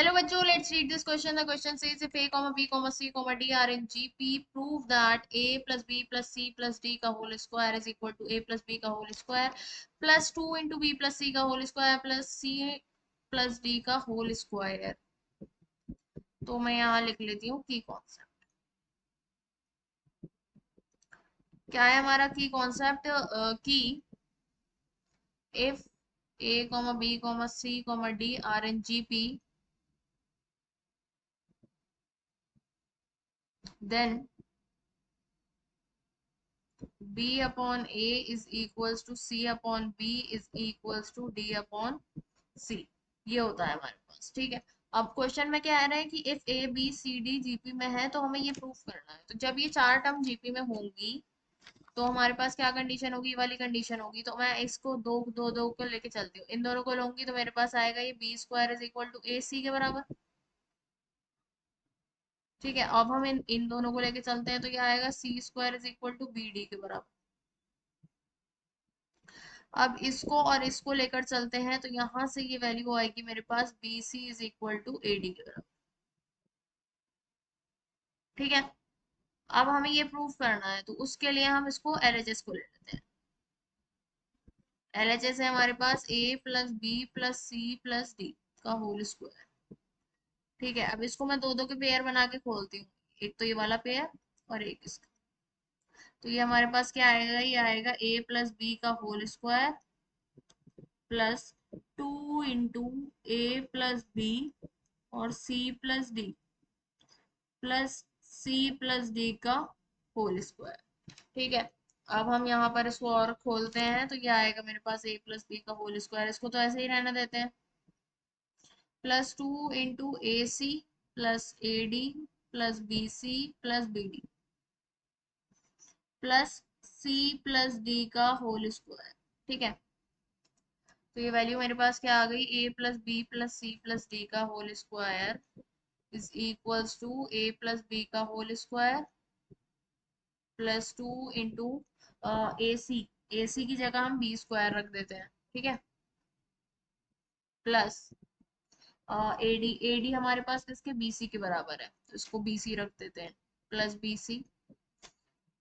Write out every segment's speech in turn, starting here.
Hello bachcho, let's read this question. The question says if a comma b comma c comma d are in GP, prove that a plus b plus c plus d का whole square is equal to a plus b का whole square plus 2 into b plus c का whole square plus c plus d का whole square. तो मैं यहाँ लिख लेती हूँ की कॉन्सेप्ट. क्या है हमारा की कॉन्सेप्ट? की if a comma b comma c comma d are in GP, then b upon a is equals to c upon b is equals to d upon c. ये होता है हमारे पास. ठीक है. अब क्वेश्चन में क्या आ रहा है कि if A B C D GP में है तो हमें ये प्रूफ करना है. तो जब ये चार टर्म जीपी में होंगी तो हमारे पास क्या कंडीशन होगी? ये वाली कंडीशन होगी. तो मैं इसको दो दो दो को लेके चलती हूँ. इन दोनों को लूंगी तो मेरे पास आएगा ये b square is equal to a c के बराबर. ठीक है. अब हम इन दोनों को लेके चलते हैं तो क्या आएगा? C square is equal to b d के बराबर. अब इसको और इसको लेकर चलते हैं तो यहां से ये वैल्यू आएगी मेरे पास b c is equal to a d के बराबर. ठीक है. अब हमें ये प्रूफ करना है तो उसके लिए हम इसको एलएचएस को ले लेते हैं. एलएचएस है हमारे पास ए प्लस बी प्लस सी प्लस डी का होल स्क्वायर. ठीक है. अब इसको मैं दो दो के पेयर बना के खोलती हूँ. एक तो ये वाला पेयर और एक इसका. तो ये हमारे पास क्या आएगा? ये आएगा ए प्लस बी का whole square plus 2 into A plus B और सी प्लस डी प्लस सी प्लस डी का होल स्क्वायर. ठीक है. अब हम यहाँ पर इसको और खोलते हैं तो ये आएगा मेरे पास ए प्लस बी का होल स्क्वायर. इसको तो ऐसे ही रहने देते हैं. Plus 2 into A C plus A D plus B C plus B D plus C plus D का होल स्क्वायर. ठीक है. तो ये वैल्यू मेरे पास क्या आ गई? A plus b plus C plus D का whole square is equals to a plus B का whole square plus 2 into A c. A c की जगह हम बी स्क्वायर रख देते हैं. ठीक है. Plus AD. एडी हमारे पास किसके? बीसी के बराबर है तो इसको बीसी रख देते हैं. प्लस बीसी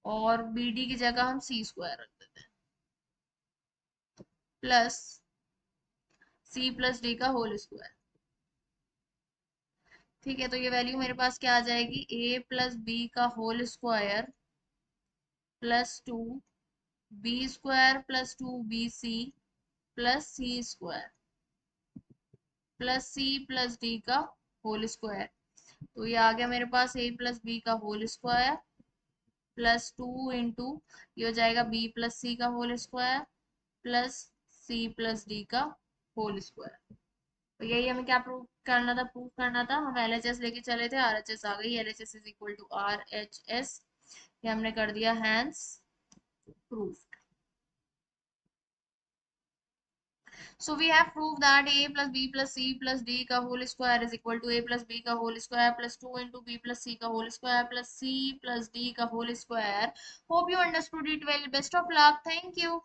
और बीडी की जगह हम सी स्क्वायर रख देते हैं. प्लस सी प्लस डी का होल स्क्वायर. ठीक है. तो ये वैल्यू मेरे पास क्या आ जाएगी? ए प्लस बी का whole square plus 2 b square plus 2 b सी प्लस सी स्क्वायर प्लस सी प्लस डी का होल स्क्वायर. तो ये आ गया मेरे पास ए प्लस बी का होल स्क्वायर प्लस 2 इंटू ये हो जाएगा बी प्लस सी का होल स्क्वायर प्लस सी प्लस डी का होल स्क्वायर. तो यही हमें क्या प्रूव करना था? प्रूव करना था. हम एलएचएस लेके चले थे. आरएचएस आ गई. LHS is equal to RHS. ये हमने कर दिया. Hence proof. So we have proved that a plus b plus c plus d का whole square is equal to a plus b का whole square plus 2 into b plus c का whole square plus c plus d का whole square. Hope you understood it well. Best of luck. Thank you.